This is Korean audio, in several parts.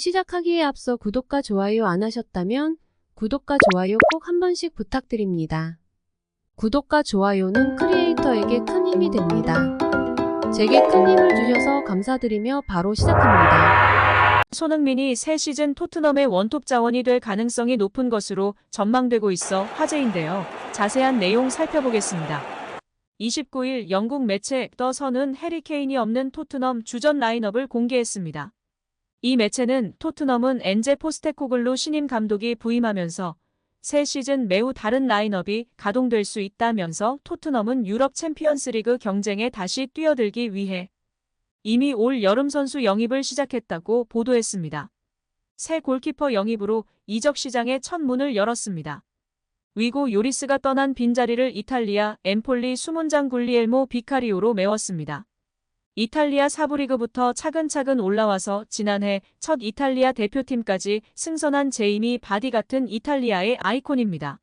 시작하기에 앞서 구독과 좋아요 안 하셨다면 구독과 좋아요 꼭 한 번씩 부탁드립니다. 구독과 좋아요는 크리에이터에게 큰 힘이 됩니다. 제게 큰 힘을 주셔서 감사드리며 바로 시작합니다. 손흥민이 새 시즌 토트넘의 원톱 자원이 될 가능성이 높은 것으로 전망되고 있어 화제인데요. 자세한 내용 살펴보겠습니다. 29일 영국 매체 더 선은 해리 케인이 없는 토트넘 주전 라인업을 공개했습니다. 이 매체는 토트넘은 엔제 포스테코글루 신임 감독이 부임하면서 새 시즌 매우 다른 라인업이 가동될 수 있다면서 토트넘은 유럽 챔피언스리그 경쟁에 다시 뛰어들기 위해 이미 올 여름 선수 영입을 시작했다고 보도했습니다. 새 골키퍼 영입으로 이적 시장의 첫 문을 열었습니다. 위고 요리스가 떠난 빈자리를 이탈리아 엠폴리 수문장 굴리엘모 비카리오로 메웠습니다. 이탈리아 사부리그부터 차근차근 올라와서 지난해 첫 이탈리아 대표팀까지 승선한 제이미 바디 같은 이탈리아의 아이콘입니다.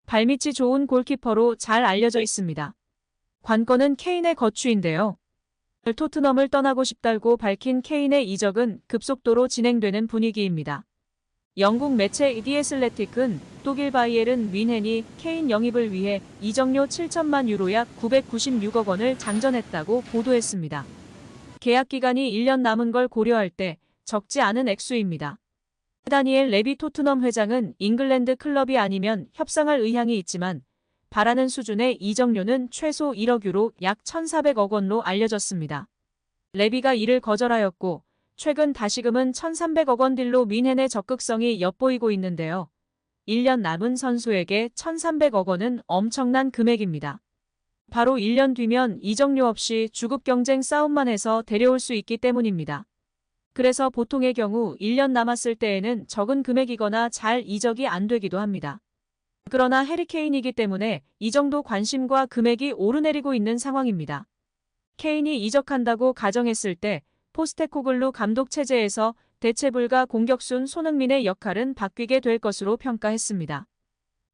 발밑이 좋은 골키퍼로 잘 알려져 있습니다. 관건은 케인의 거취인데요. 토트넘을 떠나고 싶다고 밝힌 케인의 이적은 급속도로 진행되는 분위기입니다. 영국 매체 디 애슬레틱은 독일 바이에른 뮌헨이 케인 영입을 위해 이적료 7천만 유로 약 996억 원을 장전했다고 보도했습니다. 계약 기간이 1년 남은 걸 고려할 때 적지 않은 액수입니다. 다니엘 레비 토트넘 회장은 잉글랜드 클럽이 아니면 협상할 의향이 있지만 바라는 수준의 이적료는 최소 1억 유로 약 1,400억 원로 알려졌습니다. 레비가 이를 거절하였고 최근 다시금은 1,300억 원 딜로 뮌헨의 적극성이 엿보이고 있는데요. 1년 남은 선수에게 1,300억 원은 엄청난 금액입니다. 바로 1년 뒤면 이적료 없이 주급 경쟁 싸움만 해서 데려올 수 있기 때문입니다. 그래서 보통의 경우 1년 남았을 때에는 적은 금액이거나 잘 이적이 안 되기도 합니다. 그러나 해리 케인이기 때문에 이 정도 관심과 금액이 오르내리고 있는 상황입니다. 케인이 이적한다고 가정했을 때 포스테코글루 감독 체제에서 대체불가 공격순 손흥민의 역할은 바뀌게 될 것으로 평가했습니다.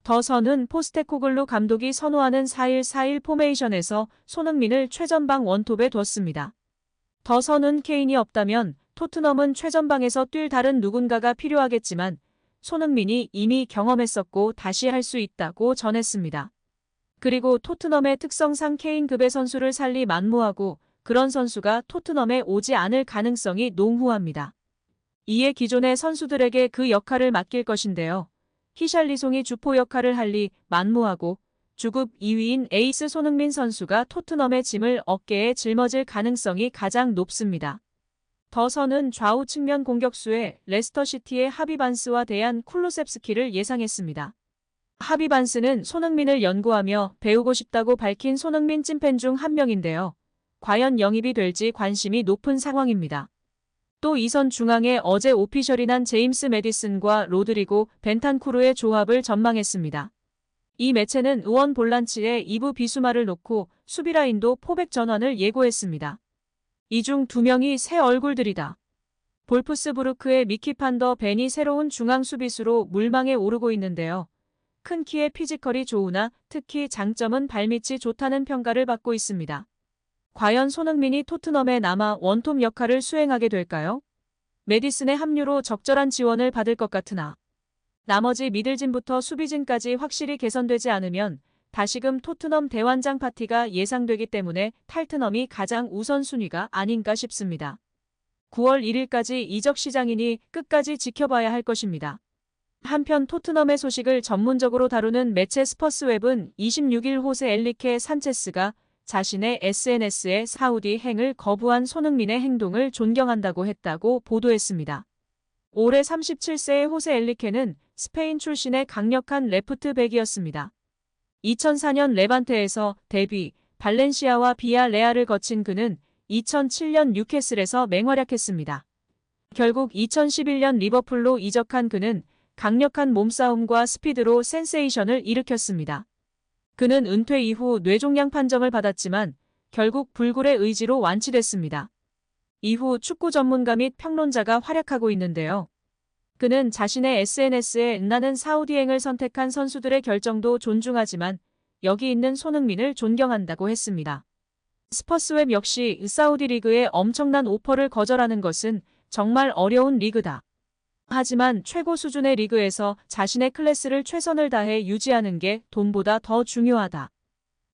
더 선은 포스테코글루 감독이 선호하는 4-1-4-1 포메이션에서 손흥민을 최전방 원톱에 뒀습니다. 더 선은 케인이 없다면 토트넘은 최전방에서 뛸 다른 누군가가 필요하겠지만 손흥민이 이미 경험했었고 다시 할 수 있다고 전했습니다. 그리고 토트넘의 특성상 케인급의 선수를 살리 만무하고 그런 선수가 토트넘에 오지 않을 가능성이 농후합니다. 이에 기존의 선수들에게 그 역할을 맡길 것인데요. 히샬리송이 주포 역할을 할 리 만무하고 주급 2위인 에이스 손흥민 선수가 토트넘의 짐을 어깨에 짊어질 가능성이 가장 높습니다. 더 선은 좌우 측면 공격수에 레스터시티의 하비반스와 대한 쿨루셉스키를 예상했습니다. 하비반스는 손흥민을 연구하며 배우고 싶다고 밝힌 손흥민 찐팬 중 한 명인데요. 과연 영입이 될지 관심이 높은 상황입니다. 또 이 선 중앙에 어제 오피셜이 난 제임스 매디슨과 로드리고 벤탄쿠르의 조합을 전망했습니다. 이 매체는 우원 볼란치에 이부 비수마를 놓고 수비라인도 포백 전환을 예고했습니다. 이 중 2명이 새 얼굴들이다. 볼프스부르크의 미키 판더 벤이 새로운 중앙 수비수로 물망에 오르고 있는데요. 큰 키에 피지컬이 좋으나 특히 장점은 발밑이 좋다는 평가를 받고 있습니다. 과연 손흥민이 토트넘에 남아 원톱 역할을 수행하게 될까요? 매디슨의 합류로 적절한 지원을 받을 것 같으나 나머지 미들진부터 수비진까지 확실히 개선되지 않으면 다시금 토트넘 대환장 파티가 예상되기 때문에 탈트넘이 가장 우선순위가 아닌가 싶습니다. 9월 1일까지 이적 시장이니 끝까지 지켜봐야 할 것입니다. 한편 토트넘의 소식을 전문적으로 다루는 매체 스퍼스웹은 26일 호세 엘리케 산체스가 자신의 SNS에 사우디 행을 거부한 손흥민의 행동을 존경한다고 했다고 보도했습니다. 올해 37세의 호세 엘리케는 스페인 출신의 강력한 레프트백이었습니다. 2004년 레반테에서 데뷔, 발렌시아와 비아레알을 거친 그는 2007년 뉴캐슬에서 맹활약했습니다. 결국 2011년 리버풀로 이적한 그는 강력한 몸싸움과 스피드로 센세이션을 일으켰습니다. 그는 은퇴 이후 뇌종양 판정을 받았지만 결국 불굴의 의지로 완치됐습니다. 이후 축구 전문가 및 평론자가 활약하고 있는데요. 그는 자신의 SNS에 나는 사우디행을 선택한 선수들의 결정도 존중하지만 여기 있는 손흥민을 존경한다고 했습니다. 스퍼스웹 역시 사우디 리그의 엄청난 오퍼를 거절하는 것은 정말 어려운 리그다. 하지만 최고 수준의 리그에서 자신의 클래스를 최선을 다해 유지하는 게 돈보다 더 중요하다.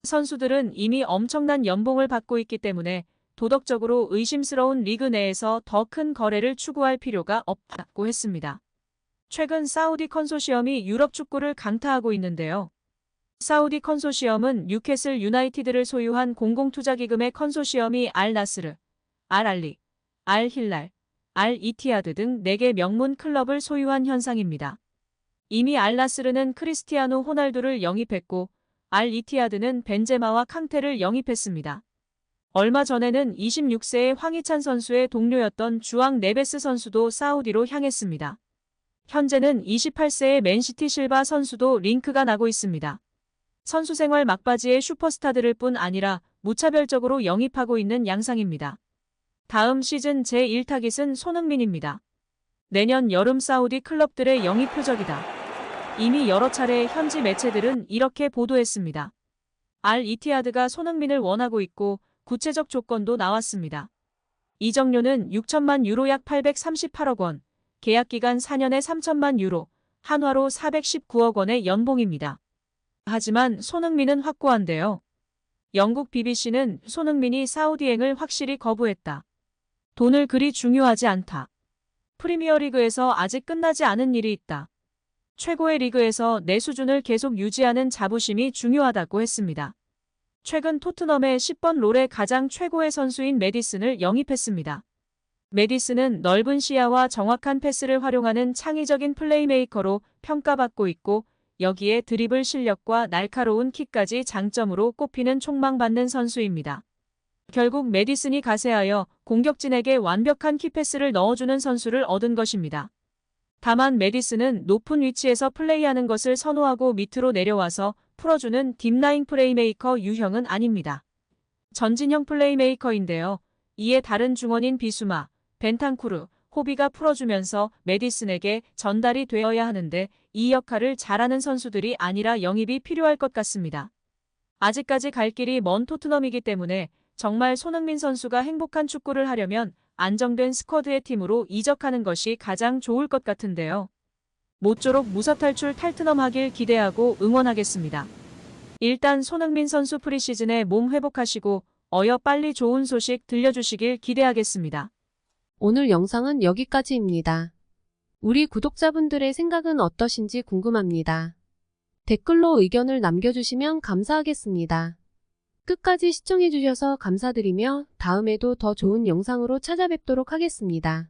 선수들은 이미 엄청난 연봉을 받고 있기 때문에 도덕적으로 의심스러운 리그 내에서 더 큰 거래를 추구할 필요가 없다고 했습니다. 최근 사우디 컨소시엄이 유럽 축구를 강타하고 있는데요. 사우디 컨소시엄은 뉴캐슬 유나이티드를 소유한 공공투자기금의 컨소시엄이 알 나스르, 알 알리, 알 힐랄, 알 이티하드 등 4개 명문 클럽을 소유한 현상입니다. 이미 알 나스르는 크리스티아노 호날두를 영입했고 알 이티하드는 벤제마와 캉테를 영입했습니다. 얼마 전에는 26세의 황희찬 선수의 동료였던 주앙 네베스 선수도 사우디로 향했습니다. 현재는 28세의 맨시티 실바 선수도 링크가 나고 있습니다. 선수 생활 막바지의 슈퍼스타들을 뿐 아니라 무차별적으로 영입하고 있는 양상입니다. 다음 시즌 제1타깃은 손흥민입니다. 내년 여름 사우디 클럽들의 영입 표적이다. 이미 여러 차례 현지 매체들은 이렇게 보도했습니다. 알 이티하드가 손흥민을 원하고 있고 구체적 조건도 나왔습니다. 이적료는 6천만 유로 약 838억 원, 계약기간 4년에 3천만 유로, 한화로 419억 원의 연봉입니다. 하지만 손흥민은 확고한데요. 영국 BBC는 손흥민이 사우디행을 확실히 거부했다. 돈을 그리 중요하지 않다. 프리미어리그에서 아직 끝나지 않은 일이 있다. 최고의 리그에서 내 수준을 계속 유지하는 자부심이 중요하다고 했습니다. 최근 토트넘의 10번 롤의 가장 최고의 선수인 메디슨을 영입했습니다. 메디슨은 넓은 시야와 정확한 패스를 활용하는 창의적인 플레이메이커로 평가받고 있고 여기에 드리블 실력과 날카로운 킥까지 장점으로 꼽히는 촉망받는 선수입니다. 결국 메디슨이 가세하여 공격진에게 완벽한 키패스를 넣어주는 선수를 얻은 것입니다. 다만 메디슨은 높은 위치에서 플레이하는 것을 선호하고 밑으로 내려와서 풀어주는 딥라인 플레이메이커 유형은 아닙니다. 전진형 플레이메이커인데요. 이에 다른 중원인 비수마, 벤탄쿠르, 호비가 풀어주면서 메디슨에게 전달이 되어야 하는데 이 역할을 잘하는 선수들이 아니라 영입이 필요할 것 같습니다. 아직까지 갈 길이 먼 토트넘이기 때문에 정말 손흥민 선수가 행복한 축구를 하려면 안정된 스쿼드의 팀으로 이적하는 것이 가장 좋을 것 같은데요. 모쪼록 무사탈출 탈트넘하길 기대하고 응원하겠습니다. 일단 손흥민 선수 프리시즌에 몸 회복하시고 어여 빨리 좋은 소식 들려주시길 기대하겠습니다. 오늘 영상은 여기까지입니다. 우리 구독자분들의 생각은 어떠신지 궁금합니다. 댓글로 의견을 남겨주시면 감사하겠습니다. 끝까지 시청해주셔서 감사드리며 다음에도 더 좋은 영상으로 찾아뵙도록 하겠습니다.